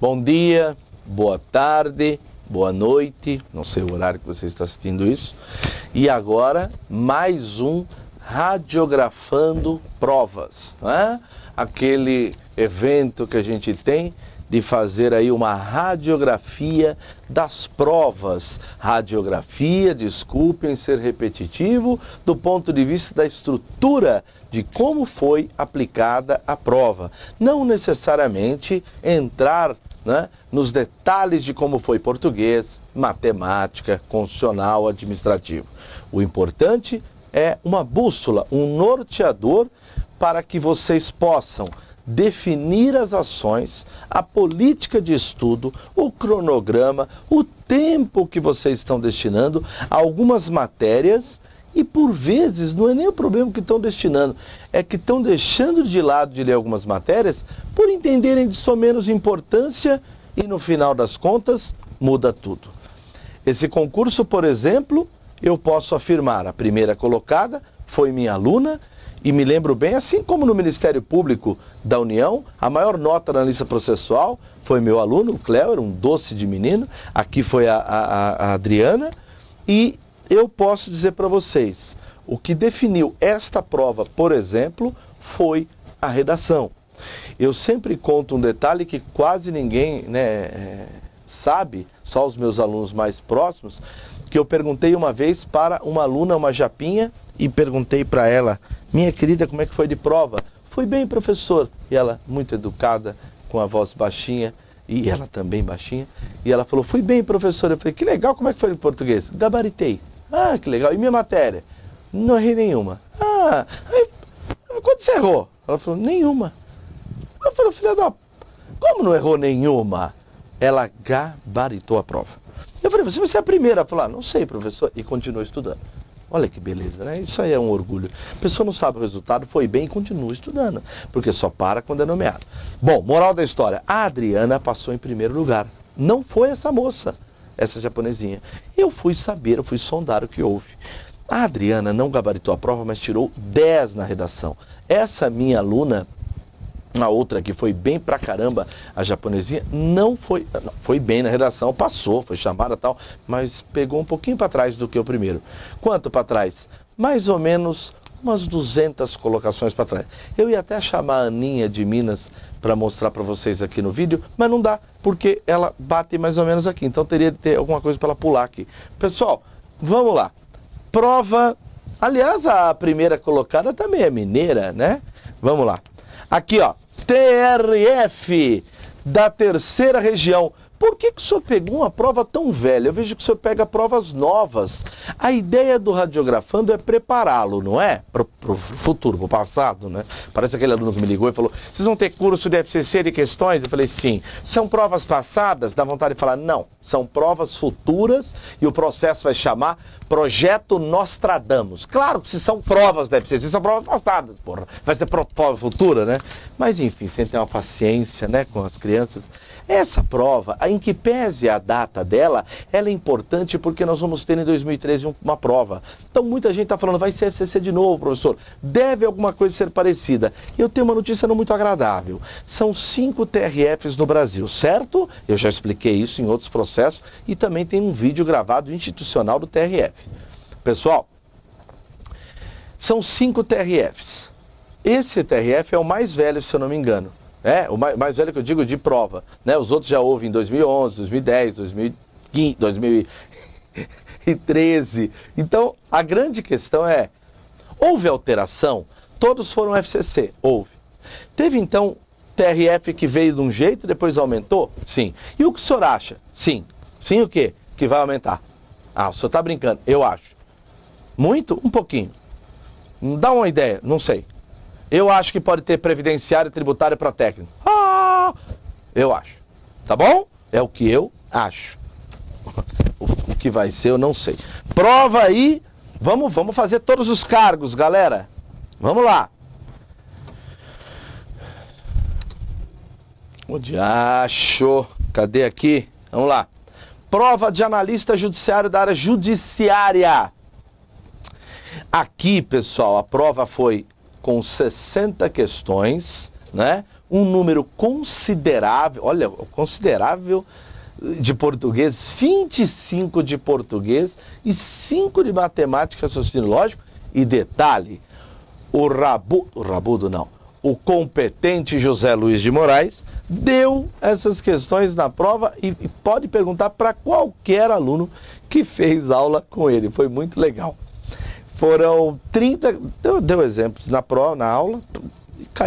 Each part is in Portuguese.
Bom dia, boa tarde, boa noite, não sei o horário que você está assistindo isso. E agora, mais um Radiografando Provas, não é? Aquele evento que a gente tem de fazer aí uma radiografia das provas. Radiografia, desculpem ser repetitivo, do ponto de vista da estrutura de como foi aplicada a prova. Não necessariamente entrar, né, nos detalhes de como foi português, matemática, constitucional, administrativo. O importante é uma bússola, um norteador para que vocês possam definir as ações, a política de estudo, o cronograma, o tempo que vocês estão destinando a algumas matérias e, por vezes, não é nem o problema que estão destinando, é que estão deixando de lado de ler algumas matérias por entenderem de só menos importância e, no final das contas, muda tudo. Esse concurso, por exemplo, eu posso afirmar, a primeira colocada foi minha aluna, e me lembro bem, assim como no Ministério Público da União, a maior nota na lista processual foi meu aluno, o Cléo, era um doce de menino, aqui foi a Adriana, e eu posso dizer para vocês, o que definiu esta prova, por exemplo, foi a redação. Eu sempre conto um detalhe que quase ninguém, né, sabe, só os meus alunos mais próximos, que eu perguntei uma vez para uma aluna, uma japinha, e perguntei para ela, minha querida, como é que foi de prova? Foi bem, professor. E ela, muito educada, com a voz baixinha, e ela também baixinha, e ela falou, fui bem, professor. Eu falei, que legal, como é que foi de português? Gabaritei. Ah, que legal. E minha matéria? Não errei nenhuma. Ah, aí, quando você errou? Ela falou, nenhuma. Eu falei, filha da... Como não errou nenhuma? Ela gabaritou a prova. Eu falei, você é a primeira. Ela falou, não sei, professor. E continuou estudando. Olha que beleza, né? Isso aí é um orgulho. A pessoa não sabe o resultado, foi bem e continua estudando, porque só para quando é nomeado. Bom, moral da história, a Adriana passou em primeiro lugar. Não foi essa moça, essa japonesinha. Eu fui saber, eu fui sondar o que houve. A Adriana não gabaritou a prova, mas tirou 10 na redação. Essa minha aluna, a outra que foi bem pra caramba, a japonesinha, não foi bem na redação, passou, foi chamada e tal, mas pegou um pouquinho para trás do que o primeiro. Quanto para trás? Mais ou menos umas 200 colocações para trás. Eu ia até chamar a Aninha de Minas para mostrar para vocês aqui no vídeo, mas não dá, porque ela bate mais ou menos aqui, então teria de ter alguma coisa para ela pular aqui. Pessoal, vamos lá. Prova, aliás, a primeira colocada também é mineira, né? Vamos lá. Aqui, ó. TRF da terceira região. Por que o senhor pegou uma prova tão velha? Eu vejo que o senhor pega provas novas. A ideia do Radiografando é prepará-lo, não é? Para o futuro, para o passado, né? Parece aquele aluno que me ligou e falou, vocês vão ter curso de FCC de questões? Eu falei, sim. São provas passadas? Dá vontade de falar, não. São provas futuras e o processo vai chamar Projeto Nostradamus. Claro que se são provas da FCC, são provas passadas, porra. Vai ser prova futura, né? Mas enfim, sem ter uma paciência, né, com as crianças. Essa prova, em que pese a data dela, ela é importante porque nós vamos ter em 2013 uma prova. Então muita gente está falando, vai ser FCC de novo, professor. Deve alguma coisa ser parecida. Eu tenho uma notícia não muito agradável. São 5 TRFs no Brasil, certo? Eu já expliquei isso em outros processos e também tem um vídeo gravado institucional do TRF. Pessoal, são 5 TRFs. Esse TRF é o mais velho, se eu não me engano. É, o mais velho que eu digo de prova, né? Os outros já houve em 2011, 2010, 2015, 2013. Então, a grande questão é, houve alteração? Todos foram FCC? Houve. Teve, então, TRF que veio de um jeito e depois aumentou? Sim. E o que o senhor acha? Sim. Sim o quê? Que vai aumentar. Ah, o senhor está brincando. Eu acho. Muito? Um pouquinho. Dá uma ideia, não sei. Eu acho que pode ter previdenciário, tributário para técnico. Ah, eu acho. Tá bom? É o que eu acho. O que vai ser, eu não sei. Prova aí. Vamos fazer todos os cargos, galera. Vamos lá. O diacho. Cadê aqui? Vamos lá. Prova de analista judiciário da área judiciária. Aqui, pessoal, a prova foi com 60 questões, né? um número considerável, olha, considerável de português, 25 de português e 5 de matemática, raciocínio lógico. E detalhe, o competente José Luiz de Moraes deu essas questões na prova e pode perguntar para qualquer aluno que fez aula com ele. Foi muito legal. Foram 30, deu exemplos na prova, na aula,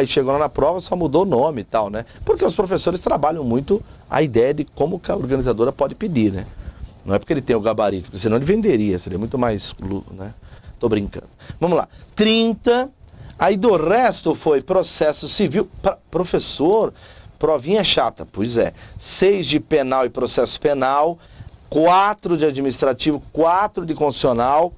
chegou lá na prova, só mudou o nome e tal, né? Porque os professores trabalham muito a ideia de como que a organizadora pode pedir, né? Não é porque ele tem o gabarito, porque senão ele venderia, seria muito mais, né? Tô brincando. Vamos lá. 30, aí do resto foi processo civil. Professor, provinha chata. Pois é. 6 de penal e processo penal, 4 de administrativo, 4 de constitucional,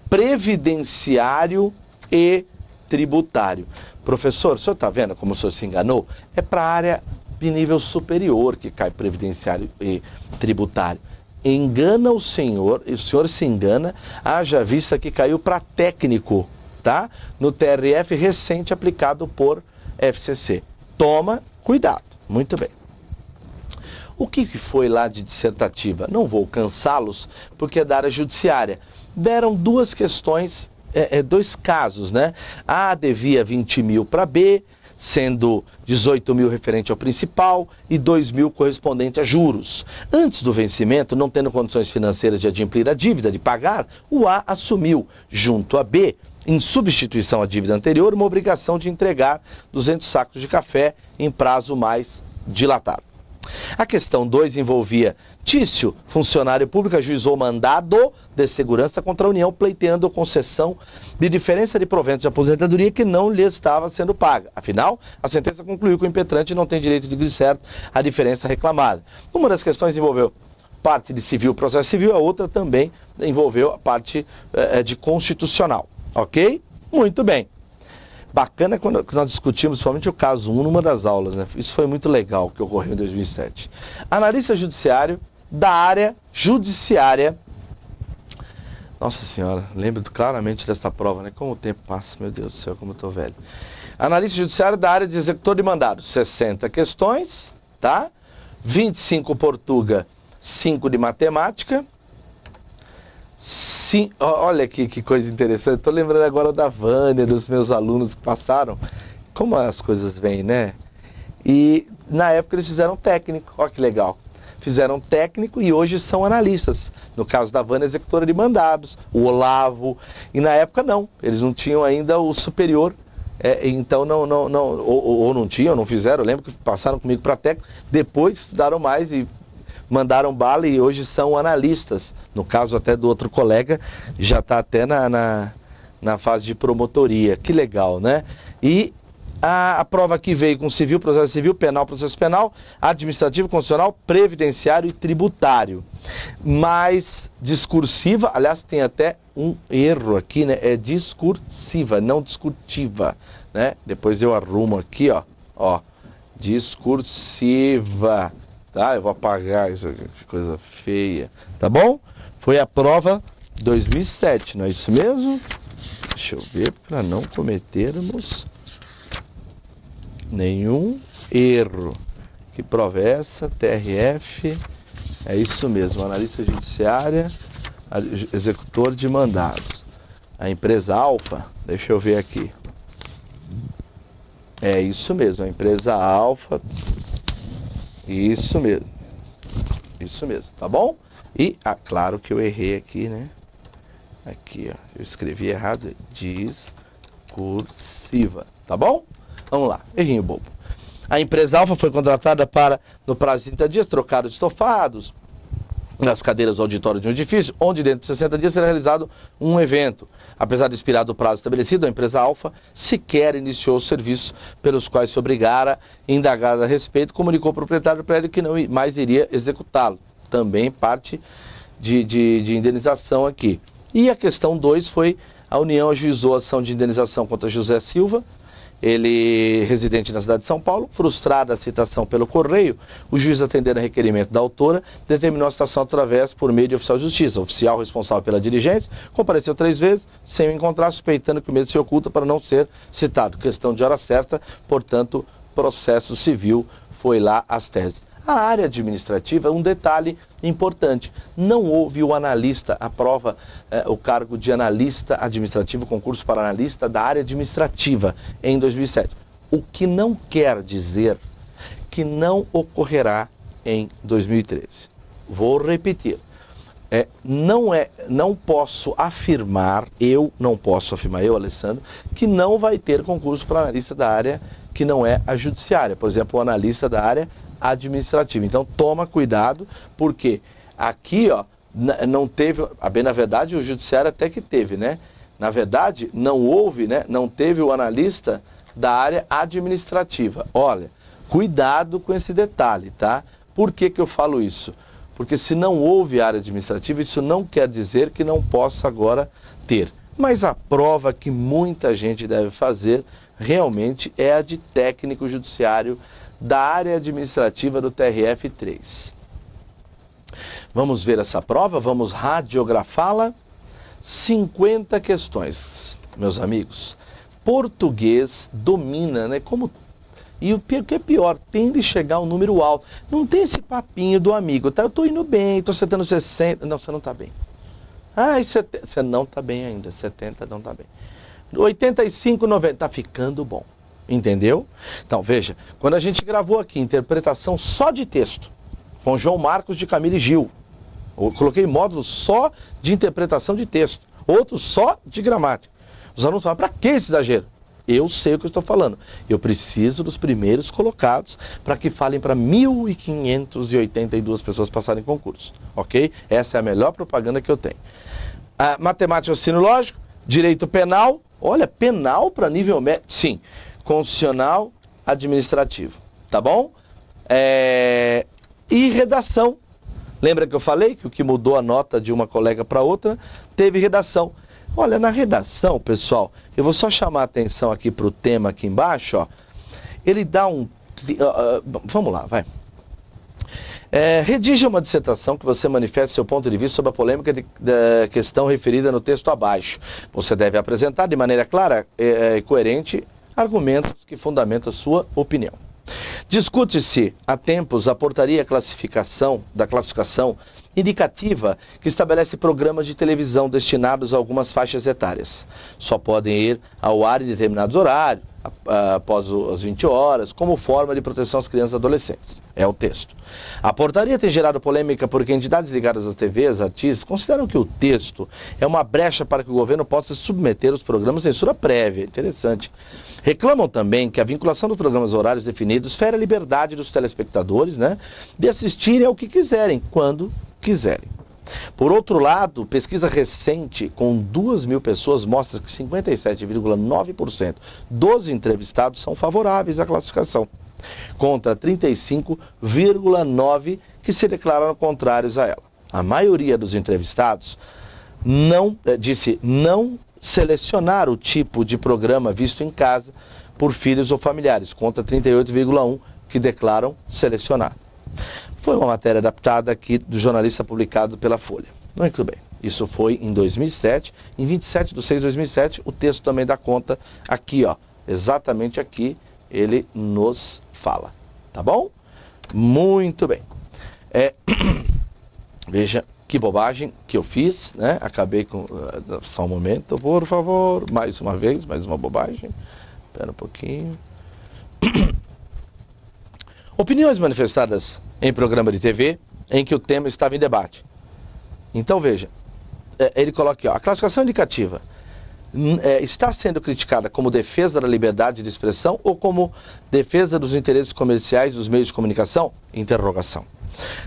previdenciário e tributário. Professor, o senhor está vendo como o senhor se enganou? É para a área de nível superior que cai previdenciário e tributário. Engana o senhor, e o senhor se engana, haja vista que caiu para técnico, tá? No TRF recente aplicado por FCC. Toma cuidado. Muito bem. O que foi lá de dissertativa? Não vou cansá-los, porque é da área judiciária. Deram duas questões, dois casos, né? A devia 20 mil para B, sendo 18 mil referente ao principal e 2 mil correspondente a juros. Antes do vencimento, não tendo condições financeiras de adimplir a dívida, de pagar, o A assumiu, junto a B, em substituição à dívida anterior, uma obrigação de entregar 200 sacos de café em prazo mais dilatado. A questão 2 envolvia Tício, funcionário público, ajuizou mandado de segurança contra a União, pleiteando concessão de diferença de proventos de aposentadoria que não lhe estava sendo paga. Afinal, a sentença concluiu que o impetrante não tem direito de dizer certo a diferença reclamada. Uma das questões envolveu parte de civil, processo civil, a outra também envolveu a parte de constitucional. Ok? Muito bem. Bacana quando nós discutimos, principalmente o caso 1 numa das aulas, né? Isso foi muito legal que ocorreu em 2007. Analista judiciário da área judiciária. Nossa senhora, lembro claramente dessa prova, né? Como o tempo passa, meu Deus do céu, como eu tô velho. Analista judiciário da área de executor de mandados, 60 questões, tá? 25 Portuga, 5 de matemática. Sim, olha aqui que coisa interessante. Estou lembrando agora da Vânia, dos meus alunos que passaram. Como as coisas vêm, né? E na época eles fizeram técnico. Olha que legal. Fizeram técnico e hoje são analistas. No caso da Vânia, executora de mandados, o Olavo. E na época não. Eles não tinham ainda o superior. Então ou não tinham, não fizeram. Eu lembro que passaram comigo para técnico. Depois estudaram mais e mandaram bala e hoje são analistas. No caso até do outro colega, já está até na fase de promotoria. Que legal, né? E a prova aqui veio com civil, processo civil, penal, processo penal, administrativo, constitucional, previdenciário e tributário. Mais discursiva, aliás, tem até um erro aqui, né? É discursiva, não discutiva, né? Depois eu arrumo aqui, ó, discursiva. Tá? Eu vou apagar isso aqui, que coisa feia. Tá bom? Foi a prova 2007, não é isso mesmo? Deixa eu ver para não cometermos nenhum erro. Que prova é essa? TRF. É isso mesmo, analista judiciária, executor de mandados. A empresa Alfa, deixa eu ver aqui. É isso mesmo, a empresa Alfa. Isso mesmo. Isso mesmo, tá bom? E, claro que eu errei aqui, né? Aqui, ó. Eu escrevi errado. Discursiva. Tá bom? Vamos lá. Errinho bobo. A empresa Alfa foi contratada para, no prazo de 30 dias, trocar os estofados nas cadeiras do auditório de um edifício, onde dentro de 60 dias será realizado um evento. Apesar de expirar do prazo estabelecido, a empresa Alfa sequer iniciou os serviços pelos quais se obrigara, indagada a respeito, comunicou ao proprietário do prédio que não mais iria executá-lo. Também parte de indenização aqui. E a questão 2 foi, a União ajuizou a ação de indenização contra José Silva ele residente na cidade de São Paulo, frustrada a citação pelo correio, o juiz, atendendo a requerimento da autora, determinou a citação através por meio de oficial de justiça. O oficial responsável pela diligência compareceu 3 vezes, sem o encontrar, suspeitando que o mesmo se oculta para não ser citado. Questão de hora certa, portanto, processo civil foi lá às teses. A área administrativa, um detalhe importante, não houve o analista, a prova, o cargo de analista administrativo, concurso para analista da área administrativa em 2007. O que não quer dizer que não ocorrerá em 2013. Vou repetir. Não posso afirmar, eu, Alessandro, que não vai ter concurso para analista da área que não é a judiciária. Por exemplo, o analista da área administrativa. Então toma cuidado, porque aqui, ó, não teve, bem na verdade o judiciário até que teve, né? Na verdade não houve, né? Não teve o analista da área administrativa. Olha, cuidado com esse detalhe, tá? Por que que eu falo isso? Porque se não houve área administrativa, isso não quer dizer que não possa agora ter. Mas a prova que muita gente deve fazer realmente é a de técnico judiciário da área administrativa do TRF3. Vamos ver essa prova, vamos radiografá-la. 50 questões, meus amigos. Português domina, né? E o que é pior, tem de chegar um número alto. Não tem esse papinho do amigo, tá? Eu tô indo bem, tô acertando 60. Não, você não tá bem. Você não tá bem ainda, 70 não tá bem. 85, 90, tá ficando bom. Entendeu? Então, veja, quando a gente gravou aqui interpretação só de texto, com João Marcos de Camille Gil, eu coloquei módulo só de interpretação de texto, outro só de gramática. Os alunos falam, para que esse exagero? Eu sei o que eu estou falando. Eu preciso dos primeiros colocados para que falem para 1.582 pessoas passarem concurso. Ok? Essa é a melhor propaganda que eu tenho. Matemática, raciocínio lógico, direito penal. Olha, penal para nível médio. Sim. Constitucional, administrativo, tá bom? E redação. Lembra que eu falei que o que mudou a nota de uma colega para outra teve redação. Olha, na redação, pessoal, eu vou só chamar a atenção aqui para o tema aqui embaixo, ó. Ele dá vamos lá, vai. Redija uma dissertação que você manifeste seu ponto de vista sobre a polêmica da questão referida no texto abaixo. Você deve apresentar de maneira clara e coerente argumentos que fundamentam a sua opinião. Discute-se há tempos a portaria da classificação indicativa que estabelece programas de televisão destinados a algumas faixas etárias. Só podem ir ao ar em determinados horários, após as 20 horas, como forma de proteção às crianças e adolescentes. É o texto. A portaria tem gerado polêmica porque entidades ligadas às TVs, artistas, consideram que o texto é uma brecha para que o governo possa submeter os programas à censura prévia. Interessante. Reclamam também que a vinculação dos programas horários definidos fere a liberdade dos telespectadores, né, de assistirem ao que quiserem, quando quiserem. Por outro lado, pesquisa recente com 2.000 pessoas mostra que 57,9% dos entrevistados são favoráveis à classificação, contra 35,9% que se declararam contrários a ela. A maioria dos entrevistados disse não selecionar o tipo de programa visto em casa por filhos ou familiares, contra 38,1% que declaram selecionar. Foi uma matéria adaptada aqui do jornalista publicado pela Folha. Muito bem. Isso foi em 2007. Em 27/6/2007, o texto também dá conta aqui, ó. Exatamente aqui ele nos fala. Tá bom? Muito bem. Veja que bobagem que eu fiz, né? Acabei com... Só um momento, por favor. Mais uma vez, mais uma bobagem. Espera um pouquinho. Opiniões manifestadas em programa de TV em que o tema estava em debate. Então veja, ele coloca aqui, ó, a classificação indicativa está sendo criticada como defesa da liberdade de expressão ou como defesa dos interesses comerciais dos meios de comunicação? Interrogação.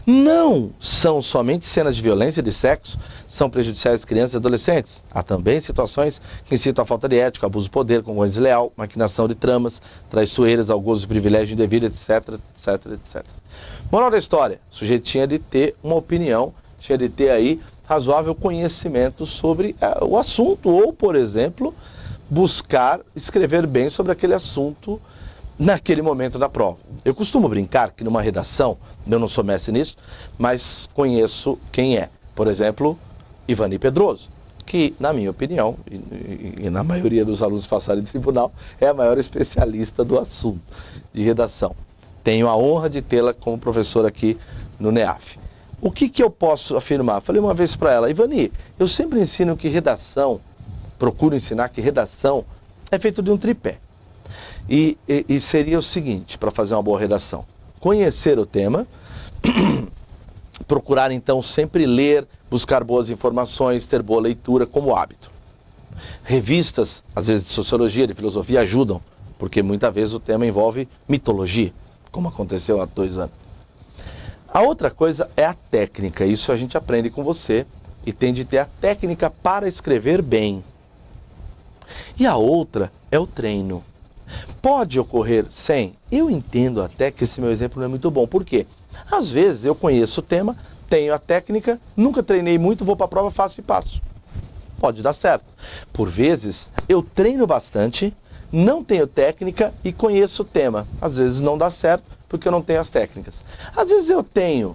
Não são somente cenas de violência e de sexo, são prejudiciais às crianças e adolescentes. Há também situações que incitam a falta de ética, abuso de poder, concorrência desleal, maquinação de tramas, traiçoeiras, ao gozo de privilégio indevido, etc, etc, etc. Moral da história, o sujeito tinha de ter uma opinião, tinha de ter aí razoável conhecimento sobre o assunto, ou, por exemplo, buscar escrever bem sobre aquele assunto naquele momento da prova. Eu costumo brincar que numa redação, eu não sou mestre nisso, mas conheço quem é. Por exemplo, Ivani Pedroso, que, na minha opinião, e na maioria dos alunos passaram em tribunal, é a maior especialista do assunto de redação. Tenho a honra de tê-la como professora aqui no NEAF. O que eu posso afirmar? Falei uma vez para ela, Ivani, eu sempre ensino que redação, procuro ensinar que redação é feito de um tripé. E seria o seguinte, para fazer uma boa redação: conhecer o tema, procurar então sempre ler, buscar boas informações, ter boa leitura como hábito. Revistas, às vezes de sociologia, de filosofia, ajudam, porque muitas vezes o tema envolve mitologia, como aconteceu há 2 anos. A outra coisa é a técnica, isso a gente aprende com você e tem de ter a técnica para escrever bem. E a outra é o treino. Pode ocorrer sem? Eu entendo até que esse meu exemplo não é muito bom. Por quê? Às vezes eu conheço o tema, tenho a técnica, nunca treinei muito, vou para a prova, faço e passo. Pode dar certo. Por vezes eu treino bastante, não tenho técnica e conheço o tema. Às vezes não dá certo porque eu não tenho as técnicas. Às vezes eu tenho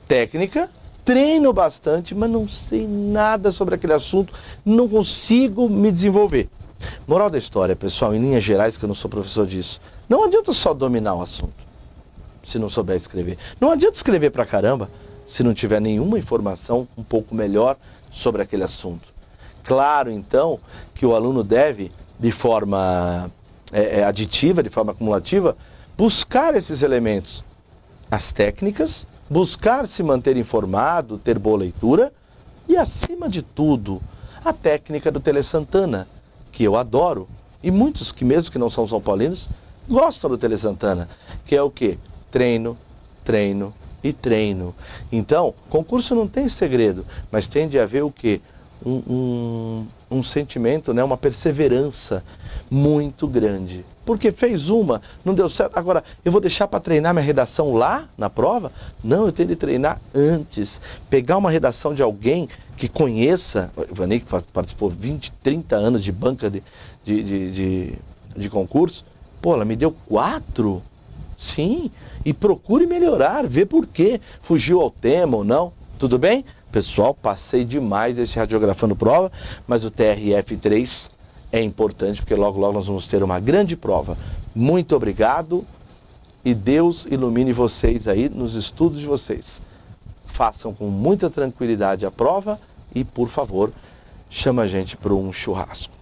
técnica, treino bastante, mas não sei nada sobre aquele assunto, não consigo me desenvolver. Moral da história, pessoal, em linhas gerais, que eu não sou professor disso, não adianta só dominar o assunto, se não souber escrever. Não adianta escrever pra caramba, se não tiver nenhuma informação um pouco melhor sobre aquele assunto. Claro, então, que o aluno deve, de forma aditiva, de forma acumulativa, buscar esses elementos, as técnicas, buscar se manter informado, ter boa leitura e, acima de tudo, a técnica do Tele Santana, que eu adoro, e muitos que mesmo que não são são paulinos, gostam do Tele Santana, que é o quê? Treino, treino e treino. Então, concurso não tem segredo, mas tem de haver o quê? Um sentimento, né? Uma perseverança muito grande. Porque fez uma, não deu certo, agora eu vou deixar para treinar minha redação lá na prova? Não, eu tenho de treinar antes. Pegar uma redação de alguém que conheça, o Ivani, que participou 20, 30 anos de banca de concurso, pô, ela me deu 4? Sim, e procure melhorar, ver por quê, fugiu ao tema ou não, tudo bem? Pessoal, passei demais esse Radiografando Prova, mas o TRF3 é importante, porque logo, logo nós vamos ter uma grande prova. Muito obrigado e Deus ilumine vocês aí nos estudos de vocês. Façam com muita tranquilidade a prova e, por favor, chama a gente para um churrasco.